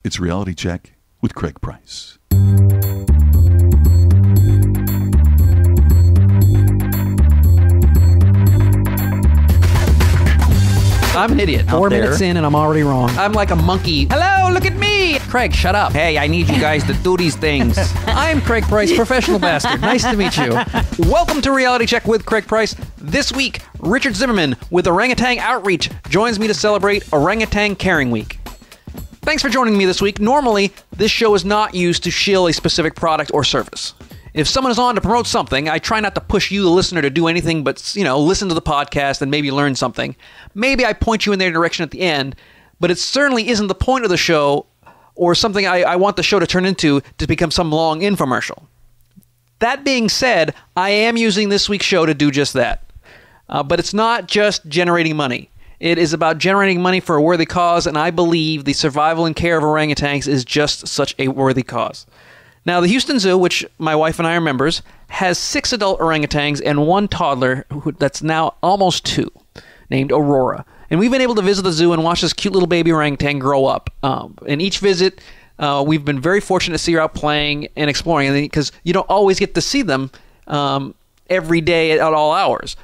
It's Reality Check with Craig Price. I'm an idiot. 4 minutes in and I'm already wrong. I'm like a monkey. Hello, look at me. Craig, shut up. Hey, I need you guys to do these things. I'm Craig Price, professional bastard. Nice to meet you. Welcome to Reality Check with Craig Price. This week, Richard Zimmerman with Orangutan Outreach joins me to celebrate Orangutan Caring Week. Thanks for joining me this week. Normally, this show is not used to shill a specific product or service. If someone is on to promote something, I try not to push you, the listener, to do anything but, listen to the podcast and maybe learn something. Maybe I point you in their direction at the end, but it certainly isn't the point of the show or something I want the show to turn into to become some long infomercial. That being said, I am using this week's show to do just that. But it's not just generating money. It is about generating money for a worthy cause, and I believe the survival and care of orangutans is just such a worthy cause. Now, the Houston Zoo, which my wife and I are members, has 6 adult orangutans and 1 toddler that's now almost 2, named Aurora. And we've been able to visit the zoo and watch this cute little baby orangutan grow up. In each visit, we've been very fortunate to see her out playing and exploring, because you don't always get to see them every day at all hours.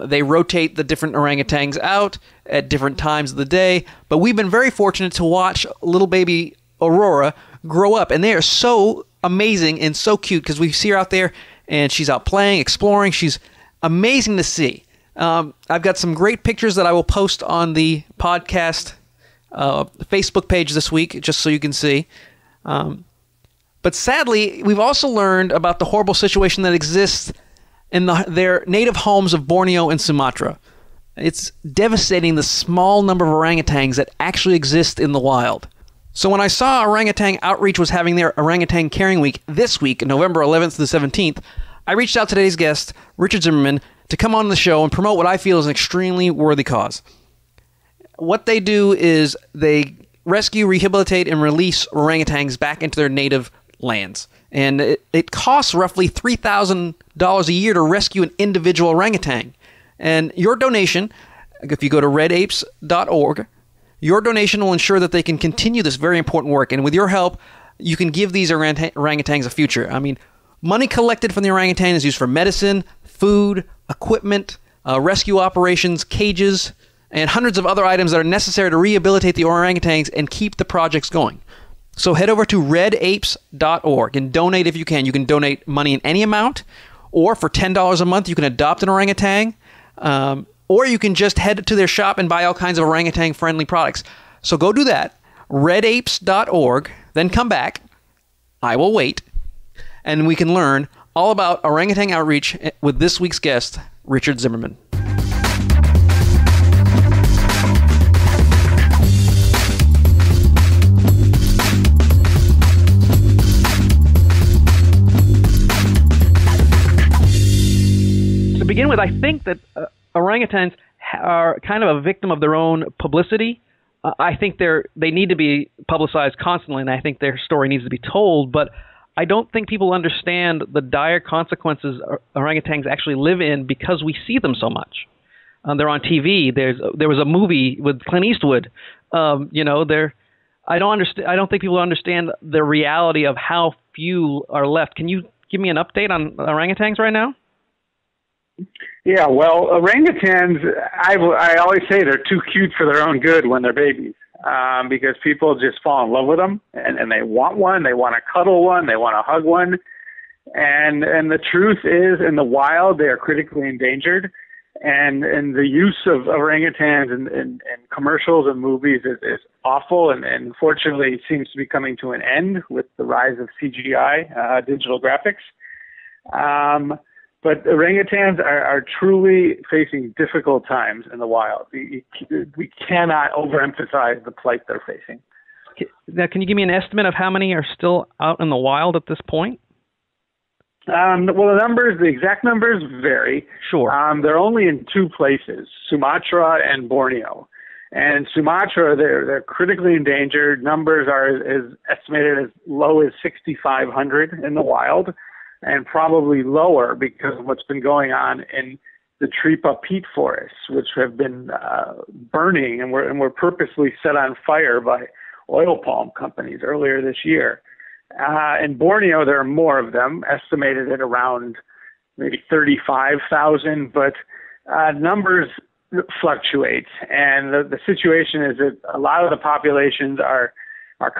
They rotate the different orangutans out at different times of the day, but we've been very fortunate to watch little baby Aurora grow up, and they are so amazing and so cute because we see her out there and she's out playing, exploring. She's amazing to see. I've got some great pictures that I will post on the podcast Facebook page this week, just so you can see. But sadly, we've also learned about the horrible situation that exists in their native homes of Borneo and Sumatra. It's devastating the small number of orangutans that actually exist in the wild. So when I saw Orangutan Outreach was having their Orangutan Caring Week this week, November 11th to the 17th, I reached out to today's guest, Richard Zimmerman, to come on the show and promote what I feel is an extremely worthy cause. What they do is they rescue, rehabilitate, and release orangutans back into their native lands. And it costs roughly $3,000 a year to rescue an individual orangutan. And your donation, if you go to redapes.org, your donation will ensure that they can continue this very important work. And with your help, you can give these orangutans a future. I mean, money collected from the orangutan is used for medicine, food, equipment, rescue operations, cages, and hundreds of other items that are necessary to rehabilitate the orangutans and keep the projects going. So head over to redapes.org and donate if you can. You can donate money in any amount, or for $10 a month, you can adopt an orangutan. Or you can just head to their shop and buy all kinds of orangutan-friendly products. So go do that, redapes.org, then come back. I will wait, and we can learn all about Orangutan Outreach with this week's guest, Richard Zimmerman. To begin with, I think that orangutans are kind of a victim of their own publicity. I think they need to be publicized constantly, and I think their story needs to be told, but I don't think people understand the dire consequences orangutans actually live in because we see them so much. They're on TV. There was a movie with Clint Eastwood. I don't think people understand the reality of how few are left. Can you give me an update on orangutans right now? Yeah, well, orangutans, I always say they're too cute for their own good when they're babies, because people just fall in love with them, and they want one, they want to cuddle one, they want to hug one, and the truth is, in the wild, they are critically endangered, and the use of orangutans in commercials and movies is awful, and unfortunately seems to be coming to an end with the rise of CGI, digital graphics. But orangutans are truly facing difficult times in the wild. We cannot overemphasize the plight they're facing. Now, can you give me an estimate of how many are still out in the wild at this point? Well, the exact numbers vary. Sure. They're only in 2 places, Sumatra and Borneo. And Sumatra, they're critically endangered. Numbers are as estimated as low as 6,500 in the wild, and probably lower because of what's been going on in the Tripa peat forests, which have been burning and were purposely set on fire by oil palm companies earlier this year. In Borneo, there are more of them, estimated at around maybe 35,000, but numbers fluctuate. And the situation is that a lot of the populations are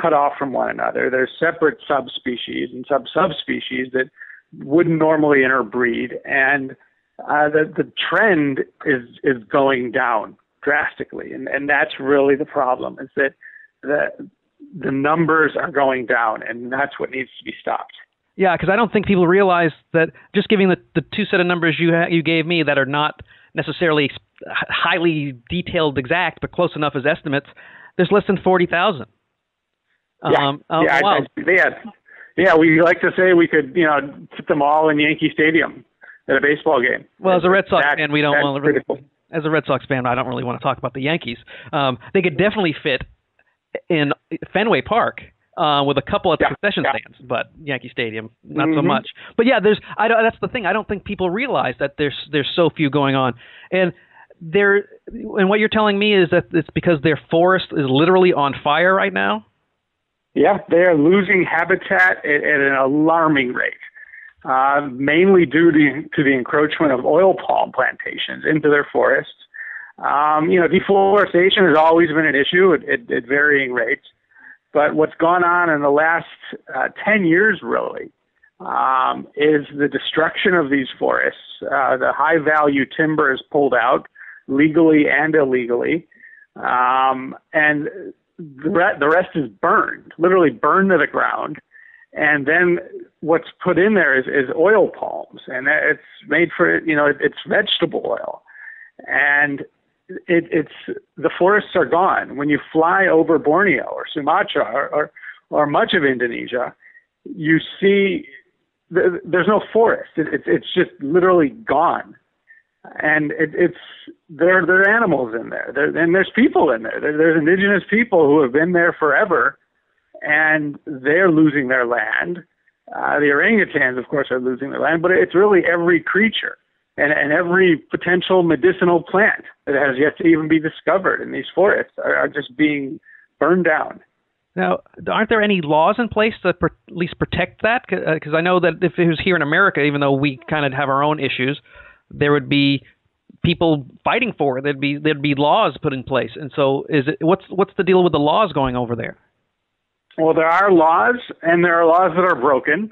cut off from one another. There's separate subspecies and subspecies that wouldn't normally interbreed. And the trend is going down drastically. And that's really the problem, is that the numbers are going down, and that's what needs to be stopped. Yeah, because I don't think people realize that just giving the two set of numbers you gave me that are not necessarily highly detailed exact, but close enough as estimates, there's less than 40,000. Yeah, we like to say we could, put them all in Yankee Stadium at a baseball game. Well, as a Red Sox fan, we don't want to. As a Red Sox fan, I don't really want to talk about the Yankees. They could definitely fit in Fenway Park with a couple of concession stands, but Yankee Stadium not so much. But yeah, that's the thing. I don't think people realize that there's so few going on, and what you're telling me is that it's because their forest is literally on fire right now. Yeah, they are losing habitat at an alarming rate, mainly due to the encroachment of oil palm plantations into their forests. Deforestation has always been an issue at varying rates, but what's gone on in the last 10 years really is the destruction of these forests. The high-value timber is pulled out legally and illegally, and the rest is burned, literally burned to the ground. And then what's put in there is oil palms, and it's made for, it's vegetable oil. And it's the forests are gone. When you fly over Borneo or Sumatra or much of Indonesia, you see there's no forest. It's just literally gone. And there are animals in there. And there's people in there. There's indigenous people who have been there forever, and they're losing their land. The orangutans, of course, are losing their land, but it's really every creature and every potential medicinal plant that has yet to even be discovered in these forests are just being burned down. Now, aren't there any laws in place to at least protect that? Because I know that if it was here in America, even though we kind of have our own issues, there would be people fighting for it. There'd be laws put in place. And so, what's the deal with the laws going over there? Well, there are laws, and there are laws that are broken.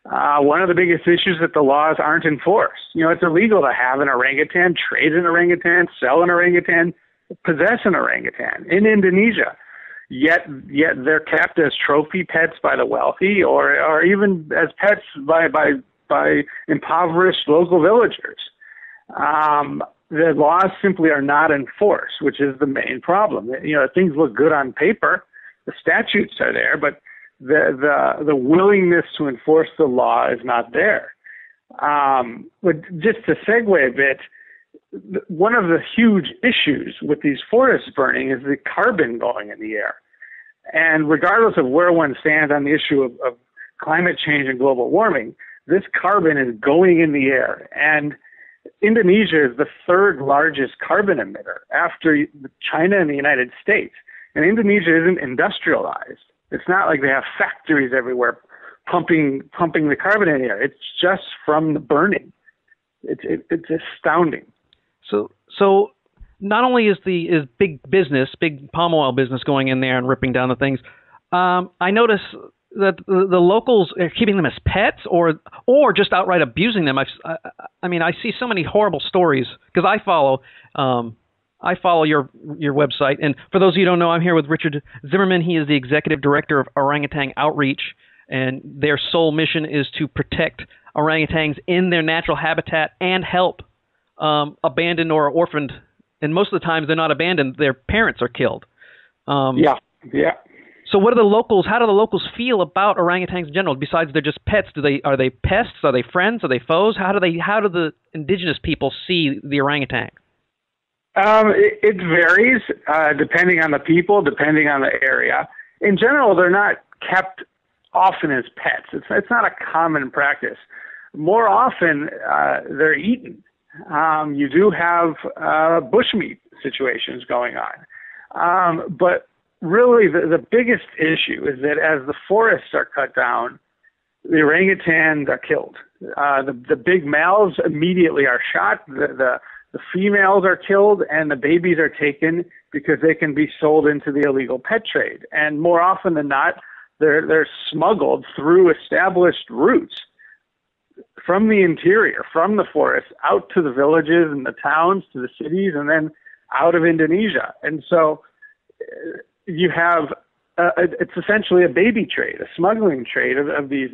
One of the biggest issues is that the laws aren't enforced. It's illegal to have an orangutan, trade an orangutan, sell an orangutan, possess an orangutan in Indonesia. Yet they're kept as trophy pets by the wealthy, or even as pets by impoverished local villagers. The laws simply are not enforced, which is the main problem. Things look good on paper, the statutes are there, but the willingness to enforce the law is not there. But just to segue a bit, one of the huge issues with these forests burning is the carbon going in the air. And regardless of where one stands on the issue of climate change and global warming, this carbon is going in the air. And Indonesia is the third largest carbon emitter after China and the United States. And Indonesia isn't industrialized. It's not like they have factories everywhere pumping the carbon in the air. It's just from the burning. It's astounding. So not only is big palm oil business going in there and ripping down the things, I notice that the locals are keeping them as pets or just outright abusing them. I see so many horrible stories because I follow your website. And for those of you who don't know, I'm here with Richard Zimmerman. He is the executive director of Orangutan Outreach, and their sole mission is to protect orangutans in their natural habitat and help abandoned or orphaned. And most of the times they're not abandoned; their parents are killed. Yeah. So how do the locals feel about orangutans in general? Besides they're just pets, are they pests? Are they friends? Are they foes? How do the indigenous people see the orangutan? It varies depending on the people, depending on the area. In general, they're not kept often as pets. It's not a common practice. More often, they're eaten. You do have bushmeat situations going on. But really the biggest issue is that as the forests are cut down, the orangutans are killed. The big males immediately are shot. The females are killed, and the babies are taken because they can be sold into the illegal pet trade. And more often than not, they're smuggled through established routes from the interior, from the forest, out to the villages and the towns, to the cities, and then out of Indonesia. And so you have it's essentially a baby trade, a smuggling trade of these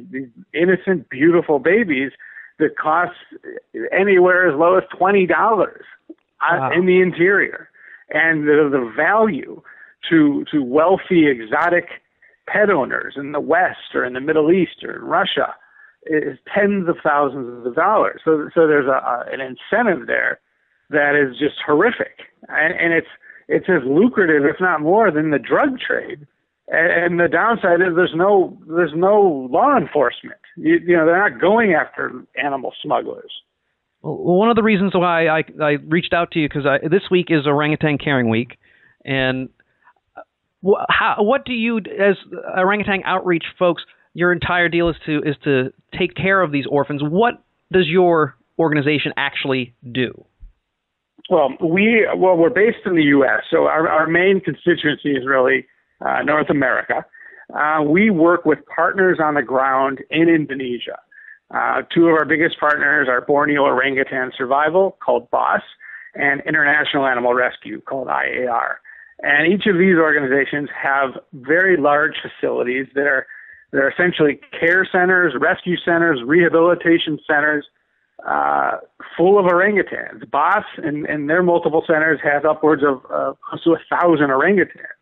innocent, beautiful babies that cost anywhere as low as $20 in the interior. And the value to wealthy, exotic pet owners in the West or in the Middle East or in Russia is tens of thousands of dollars. So there's an incentive there that is just horrific. And it's as lucrative, if not more, than the drug trade. And the downside is there's no law enforcement. You know, they're not going after animal smugglers. Well, one of the reasons why I reached out to you, because this week is Orangutan Caring Week, and what do you, as Orangutan Outreach folks, your entire deal is to take care of these orphans. What does your organization actually do? Well, we're based in the U.S., so our main constituency is really North America. We work with partners on the ground in Indonesia. Two of our biggest partners are Borneo Orangutan Survival, called BOSS, and International Animal Rescue, called IAR. And each of these organizations have very large facilities that are essentially care centers, rescue centers, rehabilitation centers, full of orangutans. BOSS and their multiple centers has upwards of close to 1,000 orangutans.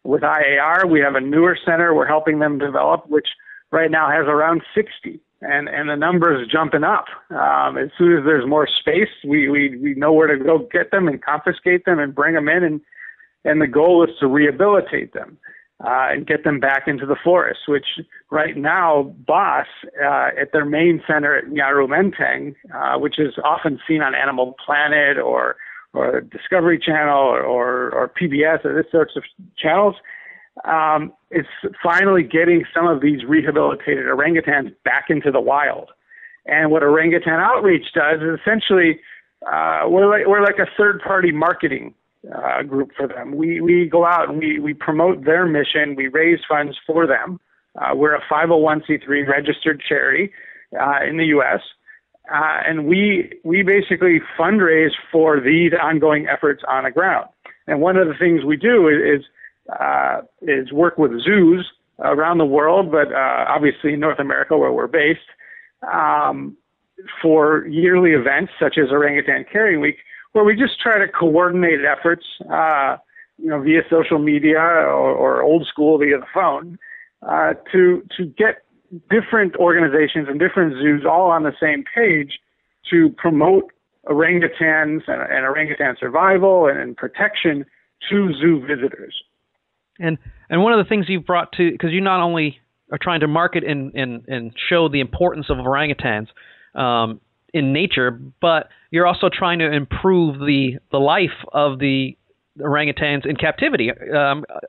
With IAR, we have a newer center we're helping them develop, which right now has around 60. And the number is jumping up. As soon as there's more space, we know where to go get them and confiscate them and bring them in. And the goal is to rehabilitate them and get them back into the forest, which right now, BOSS, at their main center at Nyaru Menteng, which is often seen on Animal Planet or Discovery Channel or PBS or this sorts of channels, it's finally getting some of these rehabilitated orangutans back into the wild. And what Orangutan Outreach does is essentially we're like a third-party marketing group for them. We go out and we promote their mission. We raise funds for them. We're a 501c3 registered charity in the U.S., and we basically fundraise for these ongoing efforts on the ground. And one of the things we do is work with zoos around the world, but obviously in North America where we're based, for yearly events such as Orangutan Caring Week, where we just try to coordinate efforts, via social media or old school via the phone, to get different organizations and different zoos all on the same page to promote orangutans and orangutan survival and protection to zoo visitors. And one of the things you've brought to, because you not only are trying to market and show the importance of orangutans in nature, but you're also trying to improve the life of the orangutans in captivity.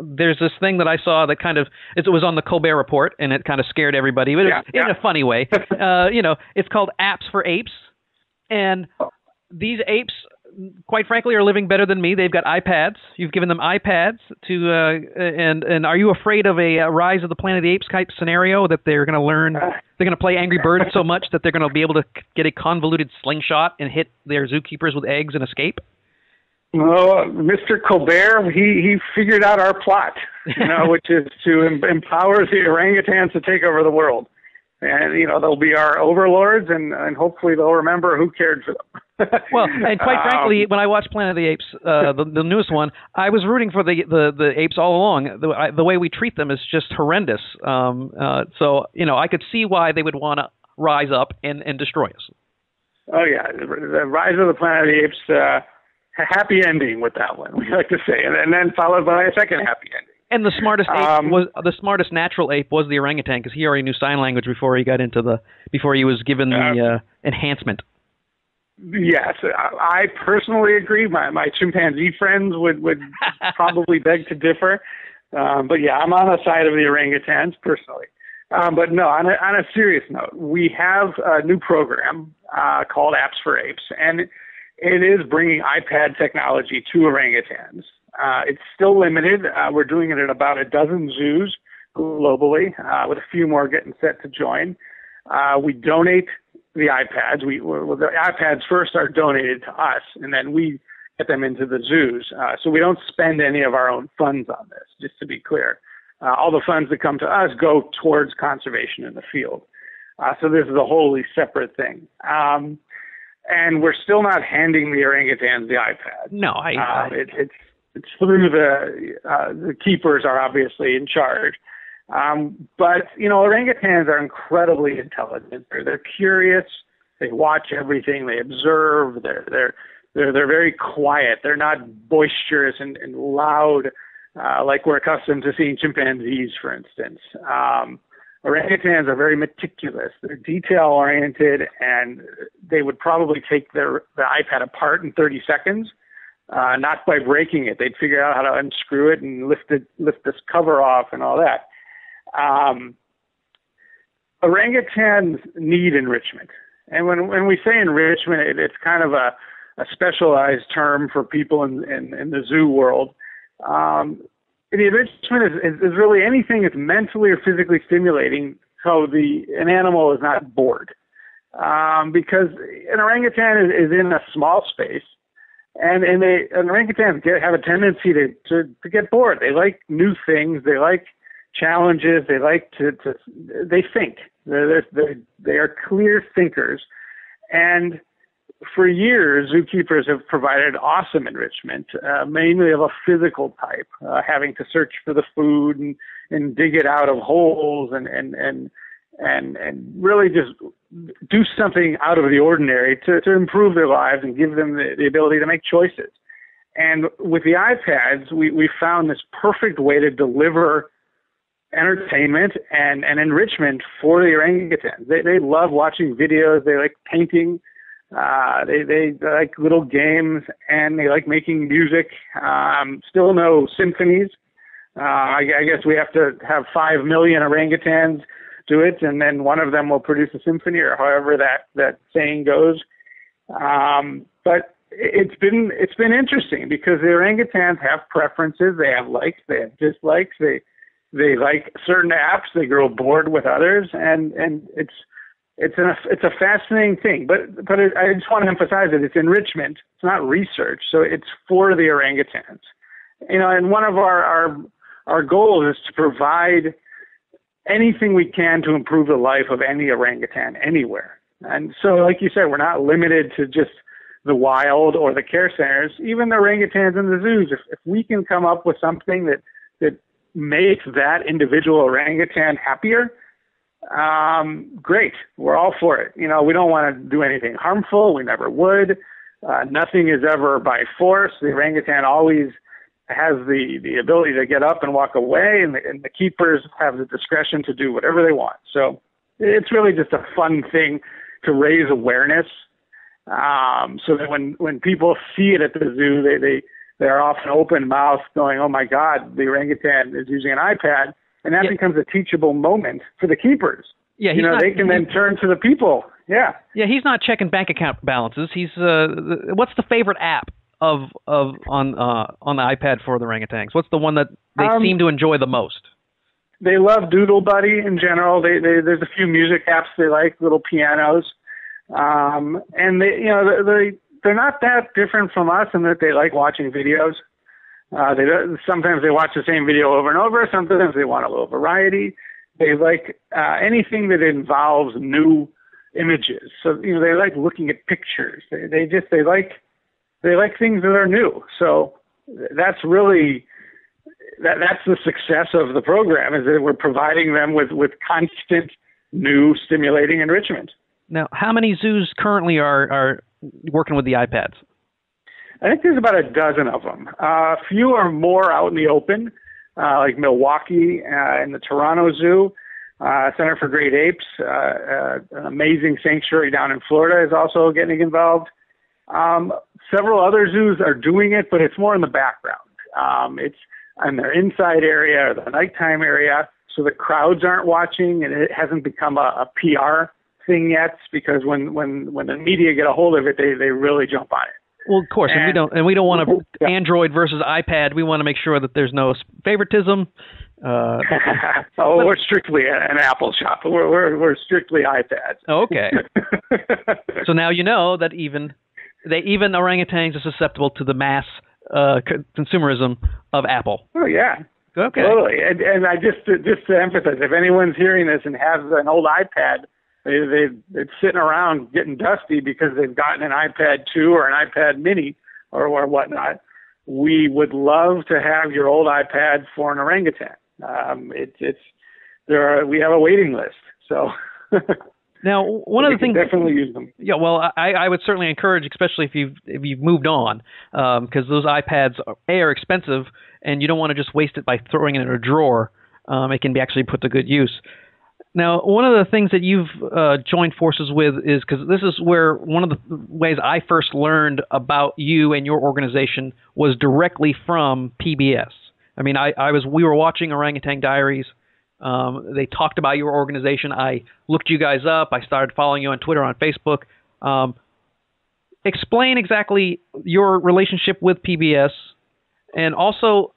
There's this thing that I saw that it was on the Colbert Report, and it kind of scared everybody, but in a funny way. It's called Apes for Apes, and these apes, quite frankly, are living better than me. They've got iPads. You've given them iPads and are you afraid of a Rise of the Planet of the Apes type scenario that they're going to learn? They're going to play Angry Birds so much that they're going to be able to get a convoluted slingshot and hit their zookeepers with eggs and escape? Well, Mr. Colbert, he figured out our plot, which is to empower the orangutans to take over the world. And, they'll be our overlords, and hopefully they'll remember who cared for them. Well, and quite frankly, when I watched Planet of the Apes, the newest one, I was rooting for the apes all along. The way we treat them is just horrendous. So, I could see why they would want to rise up and destroy us. Oh, yeah. The Rise of the Planet of the Apes, happy ending with that one, we like to say, and then followed by a second happy ending. And the smartest natural ape was the orangutan, because he already knew sign language before he was given the enhancement. Yes, I personally agree. My chimpanzee friends would probably beg to differ. But yeah, I'm on the side of the orangutans personally. But no, on a serious note, we have a new program called Apes for Apes, and it is bringing iPad technology to orangutans. It's still limited. We're doing it at about a dozen zoos globally, with a few more getting set to join. We donate the iPads. The iPads first are donated to us, and then we get them into the zoos. So we don't spend any of our own funds on this, just to be clear. All the funds that come to us go towards conservation in the field. So this is a wholly separate thing. And we're still not handing the orangutans the iPad. No, it's through the keepers are obviously in charge. But, orangutans are incredibly intelligent. They're curious. They watch everything. They observe. They're very quiet. They're not boisterous and loud like we're accustomed to seeing chimpanzees, for instance. Orangutans are very meticulous. They're detail-oriented, and they would probably take the iPad apart in 30 seconds, not by breaking it. They'd figure out how to unscrew it and lift this cover off and all that. Orangutans need enrichment. And when we say enrichment, it's kind of a specialized term for people in the zoo world. The enrichment is really anything that's mentally or physically stimulating so an animal is not bored. Because an orangutan is in a small space, and orangutans have a tendency to get bored. They like new things. They like challenges. They like they think. They are clear thinkers. And for years, zookeepers have provided awesome enrichment, mainly of a physical type, having to search for the food and dig it out of holes and really just do something out of the ordinary to improve their lives and give them the ability to make choices. And with the iPads, we found this perfect way to deliver entertainment and enrichment for the orangutans. They love watching videos. They like painting. They like little games, and they like making music. Still no symphonies. I guess we have to have 5 million orangutans do it, and then one of them will produce a symphony, or however that saying goes. But it's been interesting because the orangutans have preferences. They have likes. They have dislikes. They like certain apps. They grow bored with others, and it's a fascinating thing. But I just want to emphasize that it's enrichment. It's not research. So it's for the orangutans. And one of our goals is to provide anything we can to improve the life of any orangutan anywhere. And so, like you said, we're not limited to just the wild or the care centers. Even the orangutans in the zoos, if we can come up with something that makes that individual orangutan happier, great. We're all for it. We don't want to do anything harmful. We never would. Nothing is ever by force. The orangutan always has the ability to get up and walk away, and the keepers have the discretion to do whatever they want. So it's really just a fun thing to raise awareness, so that when people see it at the zoo, they're often open-mouthed going, oh, my God, the orangutan is using an iPad, and that becomes a teachable moment for the keepers. Yeah, they can then turn to the people. Yeah. Yeah, he's not checking bank account balances. He's what's the favorite app on the iPad for the orangutans? What's the one that they seem to enjoy the most? They love Doodle Buddy in general. There's a few music apps they like, little pianos, and they're not that different from us in that they like watching videos. Sometimes they watch the same video over and over. Sometimes they want a little variety. They like anything that involves new images. So they like looking at pictures. They like things that are new. So that's really that's the success of the program, is that we're providing them with constant new stimulating enrichment. Now, how many zoos currently are working with the iPads? I think there's about a dozen of them. A few are more out in the open, like Milwaukee and the Toronto Zoo. Center for Great Apes, an amazing sanctuary down in Florida, is also getting involved. Several other zoos are doing it, but it's more in the background. It's in their inside area or the nighttime area, so the crowds aren't watching, and it hasn't become a PR thing yet, because when the media get a hold of it, they really jump on it. Well, of course, and we don't want to Android versus iPad. We want to make sure that there's no favoritism. We're strictly an Apple shop. We're strictly iPads. Okay. So now you know that even orangutans are susceptible to the mass consumerism of Apple. Oh yeah. Okay. Totally. And I just to emphasize, if anyone's hearing this and has an old iPad, they're sitting around getting dusty because they've gotten an iPad 2 or an iPad mini or whatnot, we would love to have your old iPad for an orangutan. We have a waiting list. So now, one of the things, definitely use them. Yeah, well, I would certainly encourage, especially if you've moved on, because those iPads are expensive, and you don't want to just waste it by throwing it in a drawer. It can be actually put to good use. Now, one of the things that you've joined forces with is, because this is where one of the ways I first learned about you and your organization was directly from PBS. I mean, we were watching Orangutan Diaries. They talked about your organization. I looked you guys up. I started following you on Twitter, on Facebook. Explain exactly your relationship with PBS, and also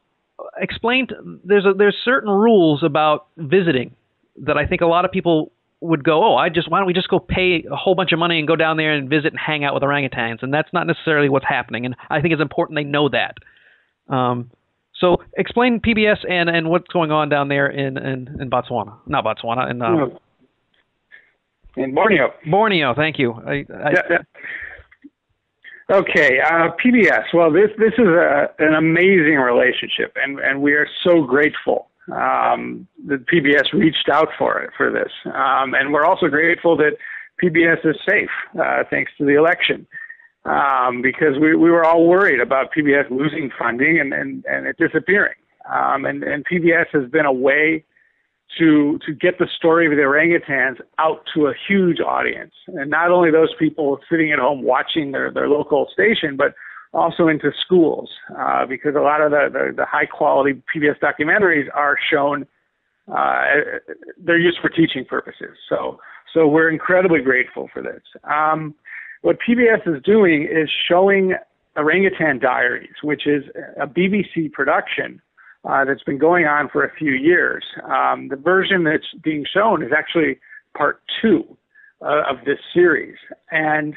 explain there's certain rules about visiting that I think a lot of people would go, why don't we just go pay a whole bunch of money and go down there and visit and hang out with orangutans? And that's not necessarily what's happening. And I think it's important they know that. So explain PBS and what's going on down there in Botswana. Not Botswana. In Borneo. Borneo, thank you. Okay, PBS. Well, this is an amazing relationship, and we are so grateful that PBS reached out for this. And we're also grateful that PBS is safe, thanks to the election. Because we were all worried about PBS losing funding and it disappearing. And PBS has been a way to get the story of the orangutans out to a huge audience. And not only those people sitting at home watching their local station, but also into schools, because a lot of the high quality PBS documentaries are shown, they're used for teaching purposes. So we're incredibly grateful for this. What PBS is doing is showing Orangutan Diaries, which is a BBC production that's been going on for a few years. The version that's being shown is actually part 2 of this series. And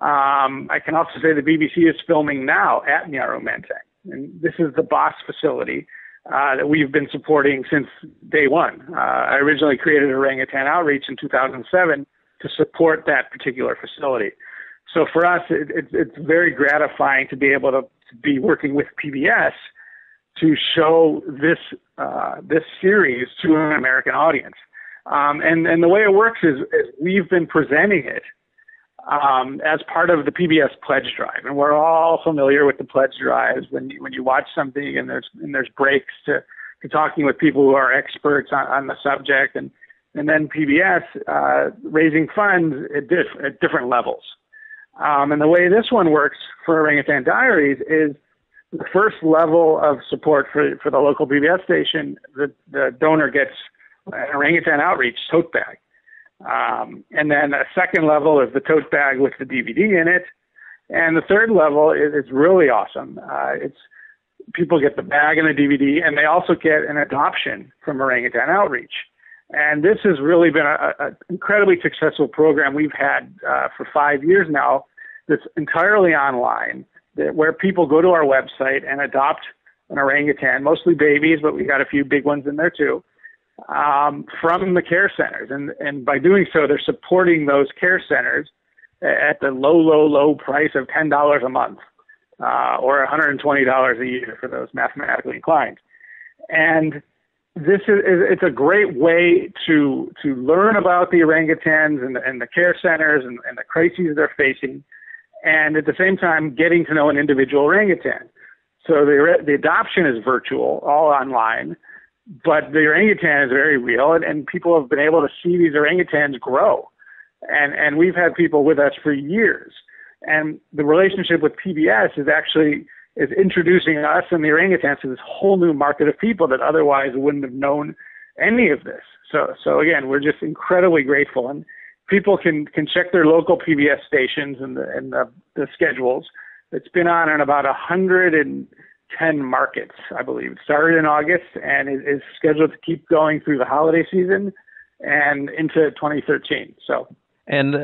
I can also say the BBC is filming now at Nyarumenteng. And this is the BOSS facility that we've been supporting since day one. I originally created Orangutan Outreach in 2007 to support that particular facility. So for us, it's very gratifying to be able to be working with PBS to show this series to an American audience. And the way it works is we've been presenting it as part of the PBS pledge drive, and we're all familiar with the pledge drives. When you watch something and there's breaks to talking with people who are experts on the subject, and then PBS raising funds at different levels. And the way this one works for Orangutan Diaries is the first level of support for the local PBS station. The donor gets an Orangutan Outreach tote bag. And then a second level is the tote bag with the DVD in it. And the third level is really awesome. It's people get the bag and the DVD, and they also get an adoption from Orangutan Outreach. And this has really been an incredibly successful program we've had for 5 years now that's entirely online, where people go to our website and adopt an orangutan, mostly babies, but we got a few big ones in there too, from the care centers. And by doing so, they're supporting those care centers at the low price of $10 a month or $120 a year for those mathematically inclined. And it's a great way to learn about the orangutans and the care centers and the crises they're facing, and at the same time getting to know an individual orangutan. So the adoption is virtual, all online, but the orangutan is very real, and people have been able to see these orangutans grow. And we've had people with us for years. And the relationship with PBS is actually is introducing us and the orangutans to this whole new market of people that otherwise wouldn't have known any of this. So again, we're just incredibly grateful, and people can check their local PBS stations and the schedules. It's been on in about 110 markets, I believe. It started in August and is scheduled to keep going through the holiday season and into 2013. So, and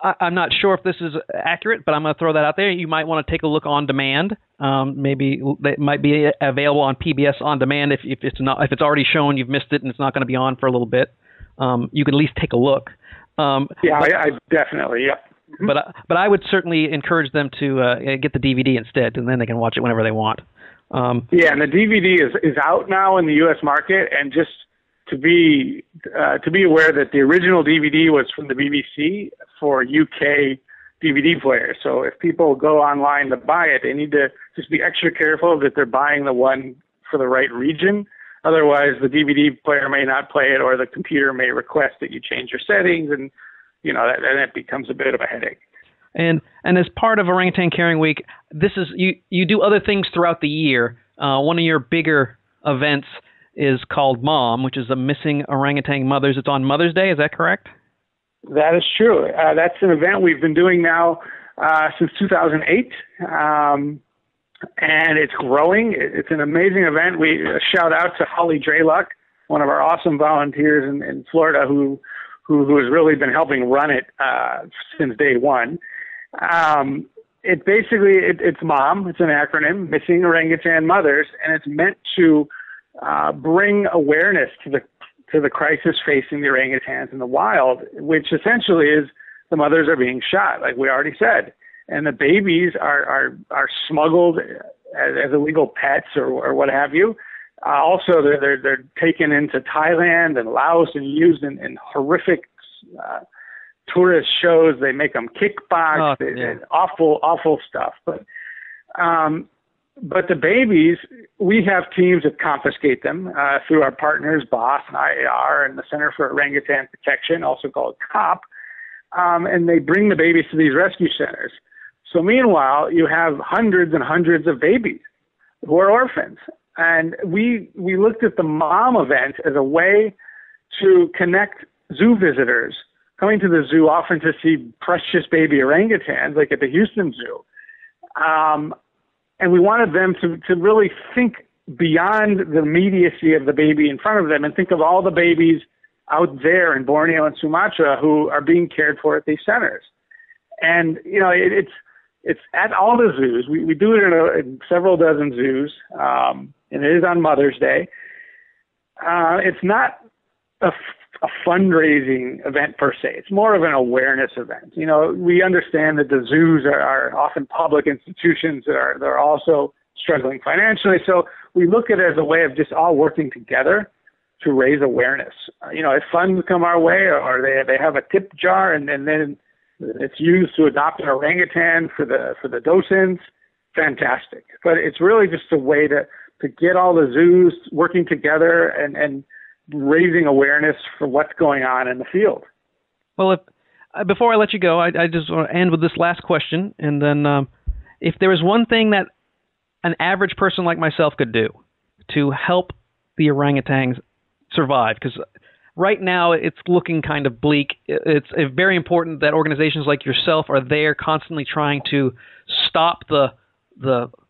I'm not sure if this is accurate, but I'm going to throw that out there. You might want to take a look on demand. Maybe it might be available on PBS on demand. If it's already shown, you've missed it, and it's not going to be on for a little bit. You can at least take a look. I definitely, yeah. But I would certainly encourage them to get the DVD instead, and then they can watch it whenever they want. And the DVD is out now in the U.S. market, and just to be aware that the original DVD was from the BBC for UK DVD players. So if people go online to buy it, they need to just be extra careful that they're buying the one for the right region. Otherwise, the DVD player may not play it, or the computer may request that you change your settings, and that becomes a bit of a headache. And as part of Orangutan Caring Week, this is you do other things throughout the year. One of your bigger events is called MOM, which is a Missing Orangutan Mothers. It's on Mother's Day. Is that correct? That is true. That's an event we've been doing now since 2008, and it's growing. It's an amazing event. We shout out to Holly Drayluck, one of our awesome volunteers in Florida, who has really been helping run it since day one. It's MOM. It's an acronym, Missing Orangutan Mothers, and it's meant to bring awareness to the crisis facing the orangutans in the wild, which essentially is the mothers are being shot, like we already said, and the babies are smuggled as illegal pets or what have you. Also, they're taken into Thailand and Laos and used in horrific tourist shows. They make them kickbox. Awful stuff. But the babies, we have teams that confiscate them through our partners, BOSS and IAR and the Center for Orangutan Protection, also called COP, and they bring the babies to these rescue centers. So meanwhile, you have hundreds and hundreds of babies who are orphans. And we looked at the MOM event as a way to connect zoo visitors coming to the zoo often to see precious baby orangutans, like at the Houston Zoo. And we wanted them to really think beyond the immediacy of the baby in front of them and think of all the babies out there in Borneo and Sumatra who are being cared for at these centers. And, it's at all the zoos. We do it in several dozen zoos, and it is on Mother's Day. It's not a fundraising event per se. It's more of an awareness event. We understand that the zoos are often public institutions that are also struggling financially. So we look at it as a way of just all working together to raise awareness. If funds come our way, or they have a tip jar, and then it's used to adopt an orangutan for the docents, fantastic. But it's really just a way to get all the zoos working together and raising awareness for what's going on in the field. Well, before I let you go, I just want to end with this last question. And then if there was one thing that an average person like myself could do to help the orangutans survive, because right now it's looking kind of bleak. It's very important that organizations like yourself are there constantly trying to stop the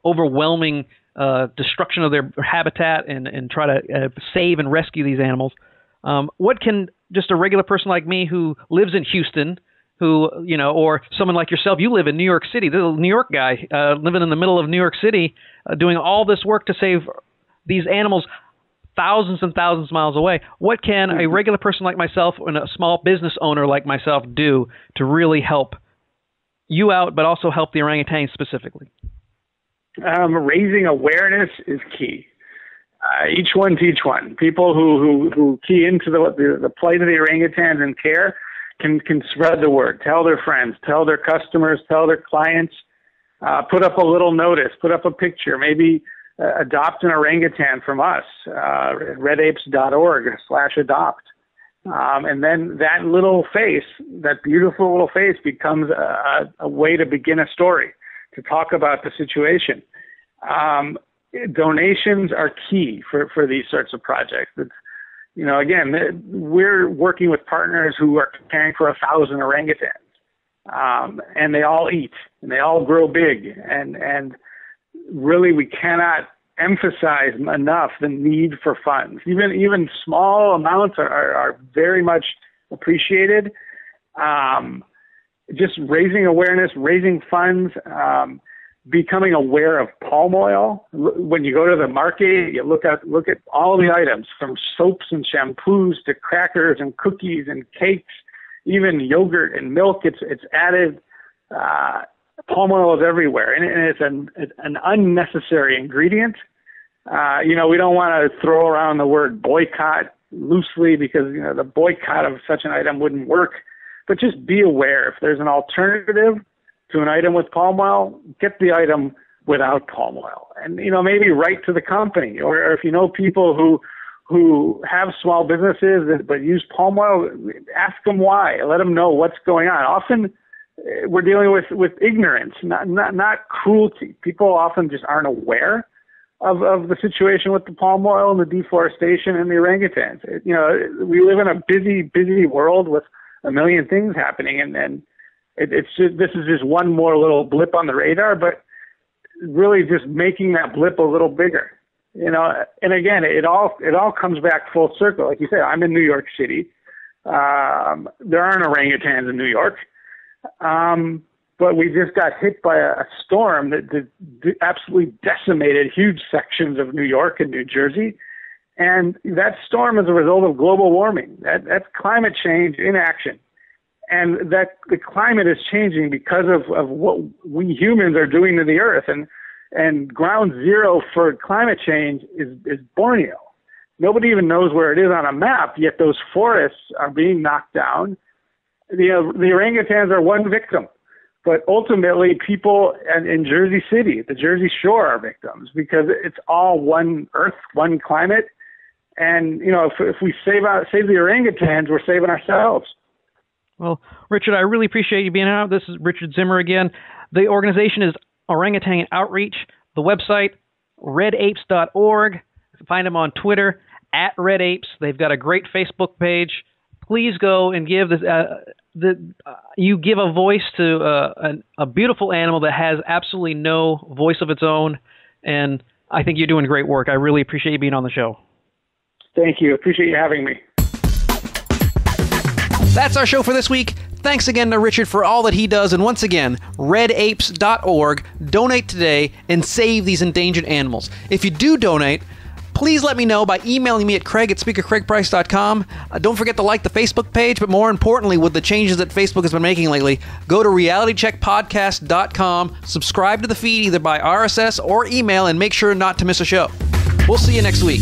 overwhelming destruction of their habitat and try to save and rescue these animals. What can just a regular person like me who lives in Houston, or someone like yourself, you live in New York City, the New York guy living in the middle of New York City, doing all this work to save these animals thousands and thousands of miles away. What can a regular person like myself and a small business owner like myself do to really help you out, but also help the orangutans specifically? Raising awareness is key. Each one teach one. People who key into the plight of the orangutans and care can spread the word. Tell their friends, tell their customers, tell their clients. Put up a little notice, put up a picture, maybe adopt an orangutan from us at redapes.org/adopt. And then that little face, that beautiful little face, becomes a way to begin a story. to talk about the situation. Donations are key for these sorts of projects. It's, again, we're working with partners who are caring for 1,000 orangutans, and they all eat and they all grow big, and really we cannot emphasize enough the need for funds. Even small amounts are very much appreciated. Just raising awareness, raising funds, becoming aware of palm oil. When you go to the market, you look at all the items, from soaps and shampoos to crackers and cookies and cakes, even yogurt and milk. It's added. Palm oil is everywhere, and it's an unnecessary ingredient. We don't want to throw around the word boycott loosely, because the boycott of such an item wouldn't work. But just be aware, if there's an alternative to an item with palm oil, get the item without palm oil. And, maybe write to the company, or if you know people who have small businesses but use palm oil, ask them why. Let them know what's going on. Often we're dealing with ignorance, not cruelty. People often just aren't aware of the situation with the palm oil and the deforestation and the orangutans. We live in a busy world with a million things happening, and it's just, this is just one more little blip on the radar, but really just making that blip a little bigger. And again, it all comes back full circle. Like you said, I'm in New York City. There aren't orangutans in New York, but we just got hit by a storm that absolutely decimated huge sections of New York and New Jersey. And that storm is a result of global warming. That's climate change in action. And that the climate is changing because of what we humans are doing to the earth. And ground zero for climate change is Borneo. Nobody even knows where it is on a map, yet those forests are being knocked down. The orangutans are one victim. But ultimately, people in Jersey City, the Jersey Shore, are victims, because it's all one earth, one climate. And, if we save the orangutans, we're saving ourselves. Well, Richard, I really appreciate you being out. This is Richard Zimmer again. The organization is Orangutan Outreach. The website, redapes.org. You can find them on Twitter, @redapes. They've got a great Facebook page. Please go and give this. You give a voice to a beautiful animal that has absolutely no voice of its own, and I think you're doing great work. I really appreciate you being on the show. Thank you. Appreciate you having me. That's our show for this week. Thanks again to Richard for all that he does. And once again, redapes.org. Donate today and save these endangered animals. If you do donate, please let me know by emailing me at craig@speakercraigprice.com. Don't forget to like the Facebook page, but more importantly, with the changes that Facebook has been making lately, go to realitycheckpodcast.com, subscribe to the feed either by RSS or email, and make sure not to miss a show. We'll see you next week.